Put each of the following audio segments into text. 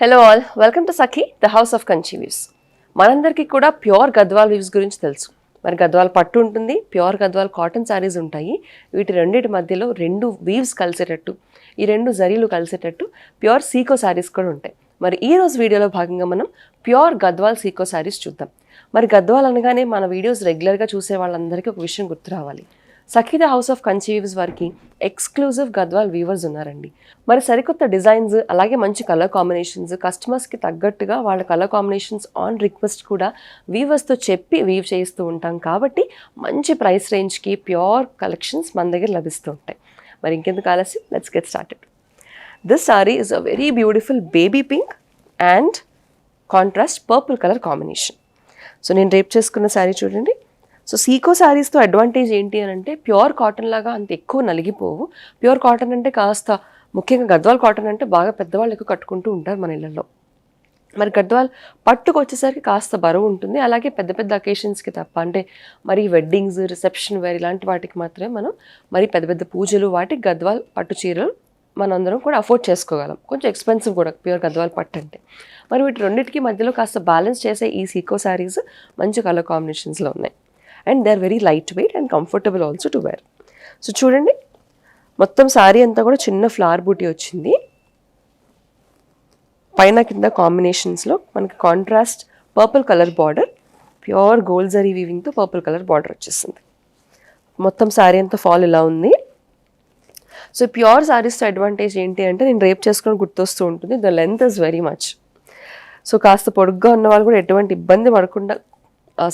Hello all, welcome to Sakhi the house of Kanchi weaves. మనందరికీ కూడా pure Gadwal weaves గురించి తెలుసు. మరి గద్వాల్ పట్టు ఉంటుంది, ప్యూర్ గద్వాల్ కాటన్ శారీస్ ఉంటాయి. వీటి రెండింటి మధ్యలో రెండు వీవ్స్ కలిసేటట్టు, ఈ రెండు జరీలు కలిసేటట్టు ప్యూర్ సీకో శారీస్ కూడా ఉంటాయి. మరి ఈ రోజు వీడియోలో భాగంగా మనం ప్యూర్ గద్వాల్ సీకో శారీస్ చూద్దాం. మరి గద్వాల్ అనగానే మన వీడియోస్ రెగ్యులర్గా చూసే వాళ్ళందరికీ ఒక విషయం గుర్తు రావాలి. Sakhi the house of Kanchi weaves వారికి ఎక్స్క్లూజివ్ గద్వాల్ వీవర్స్ ఉన్నారండి. మరి సరికొత్త డిజైన్స్, అలాగే మంచి కలర్ కాంబినేషన్స్, కస్టమర్స్కి తగ్గట్టుగా వాళ్ళ కలర్ కాంబినేషన్స్ ఆన్ రిక్వెస్ట్ కూడా వీవర్స్తో చెప్పి వీవ్ చేయిస్తూ ఉంటాం. కాబట్టి మంచి ప్రైస్ రేంజ్కి ప్యూర్ కలెక్షన్స్ మన దగ్గర లభిస్తూ ఉంటాయి. మరి ఇంకెందుకు ఆలస్యం, let's get started. This sorry is a very beautiful baby pink and contrast purple colour combination. So నేను రేప్ చేసుకున్న శారీ చూడండి. సో సీకో శారీస్తో అడ్వాంటేజ్ ఏంటి అని అంటే ప్యూర్ కాటన్ లాగా అంత ఎక్కువ నలిగిపోవు. ప్యూర్ కాటన్ అంటే కాస్త, ముఖ్యంగా గద్వాల్ కాటన్ అంటే బాగా పెద్దవాళ్ళు ఎక్కువ కట్టుకుంటూ ఉంటారు మన ఇళ్ళల్లో. మరి గద్వాల్ పట్టుకు వచ్చేసరికి కాస్త బరువు ఉంటుంది. అలాగే పెద్ద పెద్ద అకేషన్స్కి తప్ప, అంటే మరి వెడ్డింగ్స్, రిసెప్షన్ వేర్ ఇలాంటి వాటికి మాత్రమే మనం మరి పెద్ద పెద్ద పూజలు వాటికి గద్వాల్ పట్టు చీరలు మనందరం కూడా అఫోర్డ్ చేసుకోగలం. కొంచెం ఎక్స్పెన్సివ్ కూడా ప్యూర్ గద్వాల్ పట్టు అంటే. మరి వీటి రెండింటికి మధ్యలో కాస్త బ్యాలెన్స్ చేసే ఈ సీకో శారీస్ మంచి కలర్ కాంబినేషన్స్లో ఉన్నాయి. And they are very lightweight and comfortable also to wear. So చూడండి, మొత్తం శారీ అంతా కూడా చిన్న ఫ్లవర్ బూటీ వచ్చింది. పైన కింద కాంబినేషన్స్లో మనకి contrast purple colour border, pure gold zari వీవింగ్తో పర్పుల్ కలర్ బార్డర్ వచ్చేసింది. మొత్తం శారీ అంతా ఫాల్ ఇలా ఉంది. సో ప్యూర్ శారీస్తో అడ్వాంటేజ్ ఏంటి అంటే, నేను రేప్ చేసుకొని గుర్తొస్తూ ఉంటుంది, the length is very much. So కాస్త పొడుగ్గా ఉన్న వాళ్ళు కూడా ఎటువంటి ఇబ్బంది పడకుండా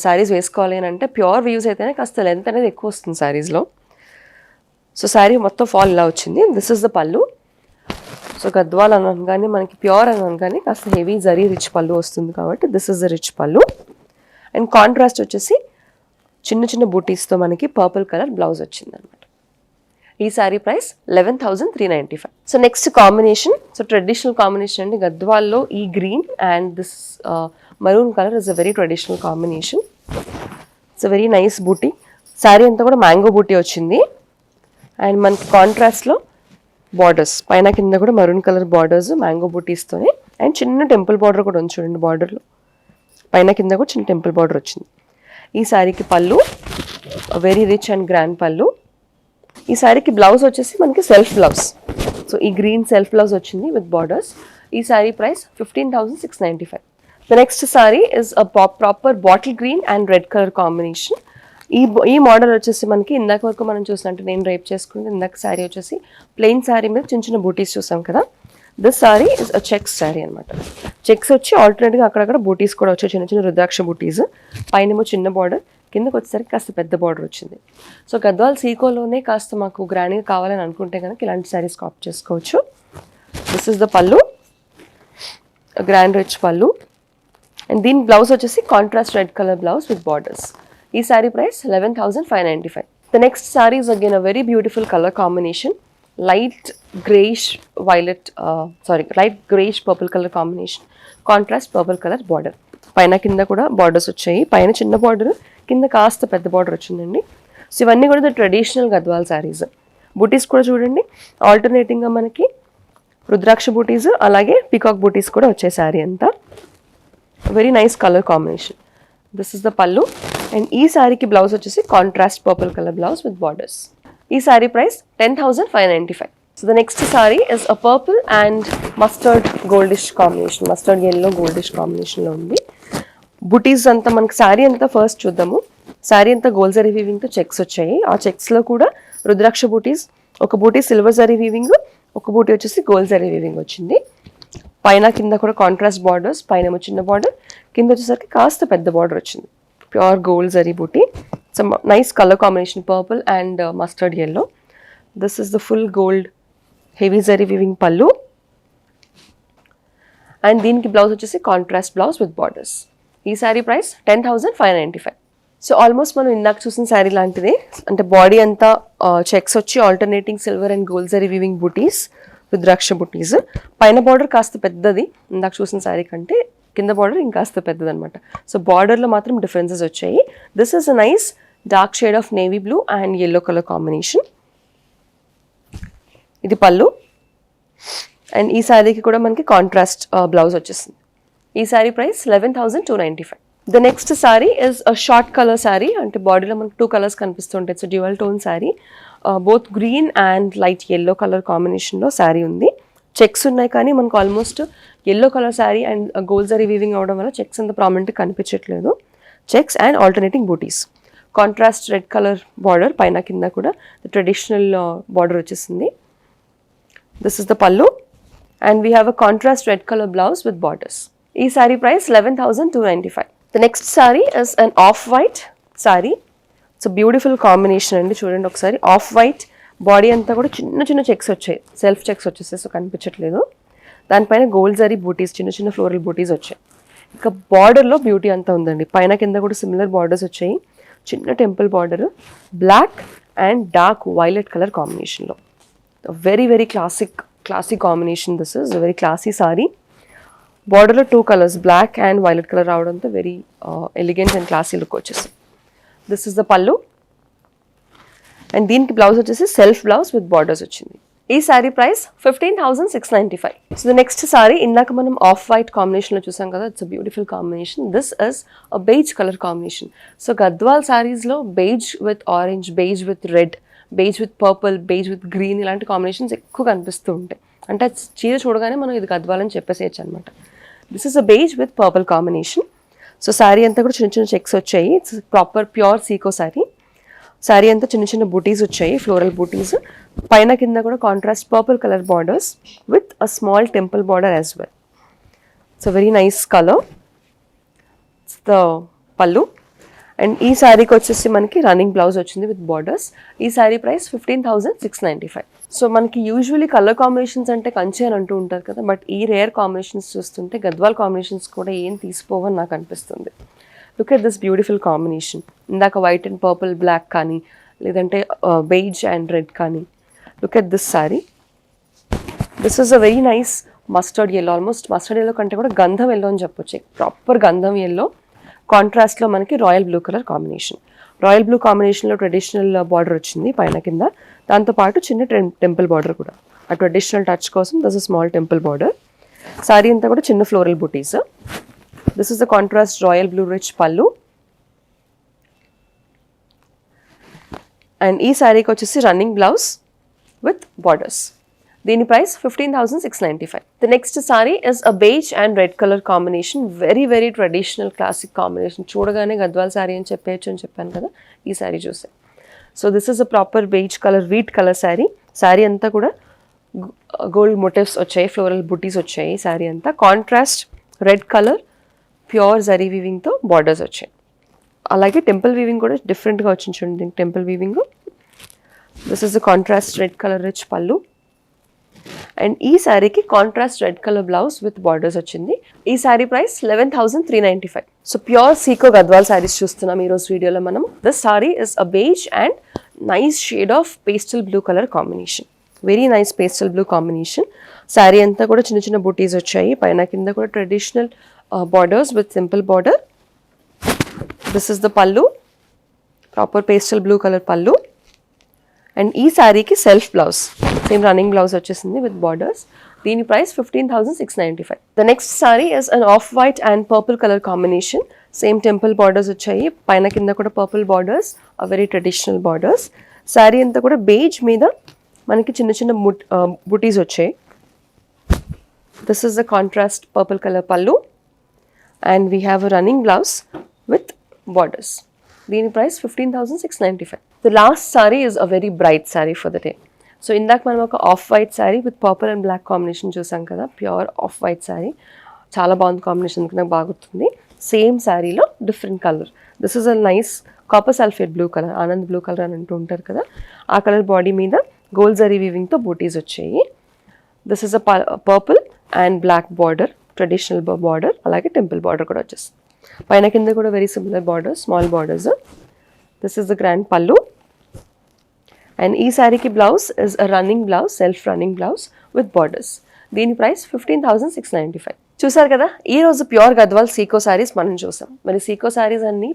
శారీస్ వేసుకోవాలి అని అంటే ప్యూర్ వ్యూస్ అయితేనే కాస్త లెంత్ అనేది ఎక్కువ వస్తుంది శారీస్లో. సో శారీ మొత్తం ఫాల్ ఇలా వచ్చింది. దిస్ ఇస్ ద పళ్ళు. సో గద్వాల్ అనగానే మనకి ప్యూర్ అనగానే కాస్త హెవీ జరీ రిచ్ పళ్ళు వస్తుంది కాబట్టి this is the rich pallu. And contrast వచ్చేసి చిన్న చిన్న బూటీస్తో మనకి పర్పుల్ కలర్ బ్లౌజ్ వచ్చింది అనమాట. ఈ sari price 11,395. So next combination, so traditional combination అండి. గద్వాల్లో ఈ green and this maroon colour is a very traditional combination. It's a very nice buti. Sari అంతా కూడా మ్యాంగో బూటీ వచ్చింది. అండ్ మనకి కాంట్రాస్ట్లో బార్డర్స్, పైన కింద కూడా మరూన్ కలర్ బార్డర్స్ మ్యాంగో బూటీస్తోనే. అండ్ చిన్న టెంపుల్ బార్డర్ కూడా ఉంది చూడండి, బార్డర్లో పైన కింద కూడా చిన్న టెంపుల్ బార్డర్ వచ్చింది. ఈ శారీకి పళ్ళు వెరీ రిచ్ అండ్ గ్రాండ్ పళ్ళు. ఈ శారీకి బ్లౌజ్ వచ్చేసి మనకి సెల్ఫ్ బ్లౌజ్. సో ఈ గ్రీన్ సెల్ఫ్ బ్లౌజ్ వచ్చింది విత్ బార్డర్స్. ఈ sari price 15,695. The next sari is a proper bottle green and red colour combination. ఈ మోడల్ వచ్చేసి మనకి ఇందాక వరకు మనం చూసినట్టు, నేను రేప్ చేసుకుంటే ఇందాక శారీ వచ్చేసి ప్లెయిన్ శారీ మీద చిన్న చిన్న బూటీస్ చూసాం కదా. This sari is a checks sari అనమాట. చెక్స్ వచ్చి ఆల్టర్నేట్గా అక్కడక్కడ బూటీస్ కూడా వచ్చాయి, చిన్న చిన్న రుద్రాక్ష బూటీస్. పైనేమో చిన్న బార్డర్, కిందకు వచ్చేసరికి కాస్త పెద్ద బార్డర్ వచ్చింది. సో గద్వాల్ సీకోలోనే కాస్త మాకు గ్రాండ్గా కావాలని అనుకుంటే కనుక ఇలాంటి శారీస్ కాపీ చేసుకోవచ్చు. This is the pallu, grand rich pallu. And దీని బ్లౌజ్ వచ్చేసి contrast red colour blouse with borders. ఈ sari price 11,595. The next sari is again a very beautiful colour combination. Light greyish violet, light greyish purple colour combination, contrast purple colour border. పైన కింద కూడా borders వచ్చాయి. పైన చిన్న border, కింద కాస్త పెద్ద బార్డర్ వచ్చిందండి. సో ఇవన్నీ కూడా ద ట్రెడిషనల్ గద్వాల్ శారీస్. బూటీస్ కూడా చూడండి, ఆల్టర్నేటింగ్గా మనకి రుద్రాక్ష బూటీస్ అలాగే పీకాక్ బూటీస్ కూడా వచ్చాయి శారీ అంతా. Very nice colour combination. This is the pallu. And ఈ శారీకి బ్లౌజ్ వచ్చేసి contrast purple colour blouse with borders. ఈ sari price 10,595. So the next sari is a purple and mustard goldish combination, mustard yellow goldish కాంబినేషన్లో ఉంది. బుటీస్ అంతా మనకి శారీ అంతా ఫస్ట్ చూద్దాము. శారీ అంతా గోల్డ్ జరీ వీవింగ్తో చెక్స్ వచ్చాయి. ఆ చెక్స్లో కూడా రుద్రాక్ష బూటీస్, ఒక బూటీ సిల్వర్ జరీ వీవింగ్, ఒక బూటీ వచ్చేసి గోల్డ్ జరీ వీవింగ్ వచ్చింది. పైన కింద కూడా కాంట్రాస్ట్ బార్డర్స్, పైన చిన్న బార్డర్, కింద వచ్చేసరికి కాస్త పెద్ద బార్డర్ వచ్చింది. Pure gold zari booti. So nice colour combination, purple and mustard yellow. This is the full gold heavy zari weaving pallu. And దీనికి బ్లౌజ్ వచ్చేసి కాంట్రాస్ట్ బ్లౌజ్ విత్ బార్డర్స్. ఈ శారీ ప్రైస్ 10,595. సో ఆల్మోస్ట్ మనం ఇందాక చూసిన శారీ లాంటిదే, అంటే బాడీ అంతా చెక్స్ వచ్చి alternating silver and gold zari weaving butis, rudraksha butis. పైన బార్డర్ కాస్త పెద్దది ఇందాక చూసిన శారీ కంటే, కింద బార్డర్ ఇంకాస్త పెద్దది అనమాట. సో బార్డర్లో మాత్రం డిఫరెన్సెస్ వచ్చాయి. This is a nice dark shade of navy blue and yellow colour combination. ఇది పళ్ళు. అండ్ ఈ శారీకి కూడా మనకి కాంట్రాస్ట్ బ్లౌజ్ వచ్చేస్తుంది. ఈ sari price 11,295. The next sari is a short colour sari, అంటే బాడీలో మనకు 2 కలర్స్ కనిపిస్తుంటాయి. It's dual tone sari, both green and light yellow colour కాంబినేషన్లో శారీ ఉంది. చెక్స్ ఉన్నాయి కానీ మనకు almost yellow colour sari and gold zari weaving అవడం వల్ల చెక్స్ అంత ప్రామినెంట్గా కనిపించట్లేదు. Checks and alternating bootis, contrast red colour border, పైన కింద కూడా ట్రెడిషనల్ బార్డర్ వచ్చేసింది. This is the pallu and we have a contrast red colour blouse with borders. ఈ sari price 11,295. The next sari is an off white sari. It's beautiful combination అండి. చూడండి ఒకసారి, off white body అంతా కూడా చిన్న చిన్న చెక్స్ వచ్చాయి, సెల్ఫ్ చెక్స్ వచ్చేసి సో కనిపించట్లేదు. దానిపైన గోల్డ్ జరీ బూటీస్, చిన్న చిన్న ఫ్లోరల్ బూటీస్ వచ్చాయి. ఇంకా బార్డర్లో బ్యూటీ అంతా ఉందండి. పైన కింద కూడా సిమిలర్ బార్డర్స్ వచ్చాయి. చిన్న temple border, black and dark violet colour కాంబినేషన్లో. Very very classic combination. This is very classy sari. బార్డర్లో 2 colours, black and violet colour రావడంతో very elegant and classy look వచ్చేసి. This is the pallu and దీనికి blouse వచ్చేసి self blouse with borders వచ్చింది. ఈ sari price 15,695. So the next sari ఇందాక మనం off white కాంబినేషన్లో చూసాం కదా, it's a beautiful combination. This is a beige colour combination. So Gadwal శారీస్లో beige with orange, beige with red, beige with purple, beige with green ఇలాంటి combinations ఎక్కువ కనిపిస్తూ ఉంటాయి. అంటే చీర చూడగానే మనం ఇది గద్వాల్ అని చెప్పేసేయచ్చు అనమాట. This is a beige with purple combination. So sari అంతా కూడా చిన్న చిన్న చెక్స్ వచ్చాయి. It's proper pure sico sari. Sari అంతా చిన్న చిన్న బూటీస్ వచ్చాయి, ఫ్లోరల్ బూటీస్. పైన కింద కూడా contrast purple colour borders with a small temple border as well. It's a very nice colour. It's the pallu and ఈ శారీకి వచ్చేసి మనకి రన్నింగ్ బ్లౌజ్ వచ్చింది విత్ బార్డర్స్. ఈ శారీ ప్రైస్ 15,695. సో మనకి యూజువలీ కలర్ కాంబినేషన్స్ అంటే కంచి అని అంటూ ఉంటారు కదా, బట్ ఈ రేర్ కాంబినేషన్స్ చూస్తుంటే గద్వాల్ కాంబినేషన్స్ కూడా ఏం తీసుకోవని నాకు అనిపిస్తుంది. Look at this beautiful combination. ఇందాక వైట్ అండ్ పర్పుల్ బ్లాక్ కానీ, లేదంటే బేజ్ అండ్ రెడ్ కానీ. Look at this sari. This is a very nice mustard yellow, almost mustard yellow కంటే కూడా గంధం ఎల్లో అని చెప్పొచ్చు. ప్రాపర్ గంధం ఎల్లో కాంట్రాస్ట్లో మనకి royal blue colour combination. Royal blue కాంబినేషన్లో ట్రెడిషనల్ బార్డర్ వచ్చింది పైన కింద, దాంతోపాటు చిన్న టెంపుల్ బార్డర్ కూడా. ఆ ట్రెడిషనల్ టచ్ కోసం this is small temple border. Sari అంతా కూడా చిన్న floral bootis. This is the contrast royal blue rich pallu and ee saree ki vachesi running blouse with borders. Dini price 15,695. The next saree is a beige and red color combination. Very very traditional classic combination. Chudagane Gadwal saree ani cheppeyochu ani cheppanu kada, ee saree chuse. So this is a proper beige color, wheat color saree. Saree anta kuda gold motifs vachayi, floral booties vachayi. Saree anta contrast red color pure zari వీవింగ్తో borders వచ్చాయి. అలాగే temple weaving కూడా డిఫరెంట్గా వచ్చింది చూడండి, temple weaving. This is the contrast red colour rich pallu and ఈ శారీకి contrast red colour blouse with borders వచ్చింది. ఈ sari price 11,395. So pure sico Gadwal saris చూస్తున్నాం ఈరోజు వీడియోలో మనం. This sari is a beige and nice shade of pastel blue colour combination. Very nice pastel blue combination. Sari అంతా కూడా చిన్న చిన్న బూటీస్ వచ్చాయి, పైన కింద కూడా traditional borders with simple border. This is the pallu, proper pastel blue color pallu and ee saree ki self blouse, same running blouse vachesindi with borders. Dini price 15,695. The next saree is an off white and purple color combination. Same temple borders vachayi, paina kinda kuda purple borders, a very traditional borders. Saree anta kuda beige meeda manaki chinna chinna booties vachayi. This is the contrast purple color pallu and we have a running blouse with borders. Dini price 15,695. The last saree is a very bright saree for the day. So indak manam oka off white saree with purple and black combination chusam kada, pure off white saree. Chala bagundi combination naku bagutundi. Same saree lo different color. This is a nice copper sulphate blue color, anand blue color అని అంటూ ఉంటారు కదా, ఆ colour body మీద gold zari weaving తో బూటీస్ వచ్చాయి. This is a purple and black border, traditional border, అలాగే temple border కూడా వచ్చేస్తుంది. పైన కింద కూడా very similar border, small borders. This is the grand పల్లు అండ్ ఈ శారీకి blouse is a running blouse, self running blouse with borders. దీని ప్రైస్ 15,695. చూసారు కదా, ఈ రోజు ప్యూర్ గద్వాల్ సీకో శారీస్ మనం చూసాం. మరి సీకో శారీస్ అన్ని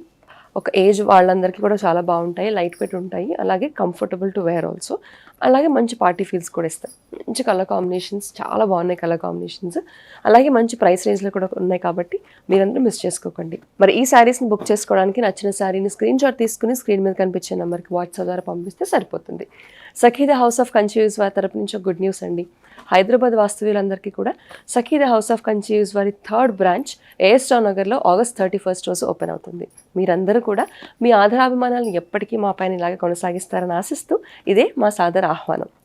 ఒక ఏజ్ వాళ్ళందరికీ కూడా చాలా బాగుంటాయి, లైట్ వెయిట్ ఉంటాయి, అలాగే కంఫర్టబుల్ టు వేర్ ఆల్సో. అలాగే మంచి పార్టీ ఫీల్స్ కూడా ఇస్తాయి. మంచి కలర్ కాంబినేషన్స్, చాలా బాగున్నాయి కలర్ కాంబినేషన్స్. అలాగే మంచి ప్రైస్ రేంజ్లో కూడా ఉన్నాయి కాబట్టి మీరందరూ మిస్ చేసుకోకండి. మరి ఈ శారీస్ని బుక్ చేసుకోవడానికి నచ్చిన శారీని స్క్రీన్ షాట్ తీసుకుని స్క్రీన్ మీద కనిపించే నెంబర్కి వాట్సాప్ ద్వారా పంపిస్తే సరిపోతుంది. Sakhi the house of Kanchi weaves వారి తరపు నుంచి గుడ్ న్యూస్ అండి. హైదరాబాద్ వాస్తవ్యులందరికీ కూడా Sakhi the house of Kanchi weaves వారి 3rd బ్రాంచ్ ఏఎస్ టౌన్ నగర్లో August 31st రోజు ఓపెన్ అవుతుంది. మీరందరూ కూడా మీ ఆధారాభిమానాలను ఎప్పటికీ మా పైన ఇలాగే కొనసాగిస్తారని ఆశిస్తూ ఇదే మా సాదర ఆహ్వానం.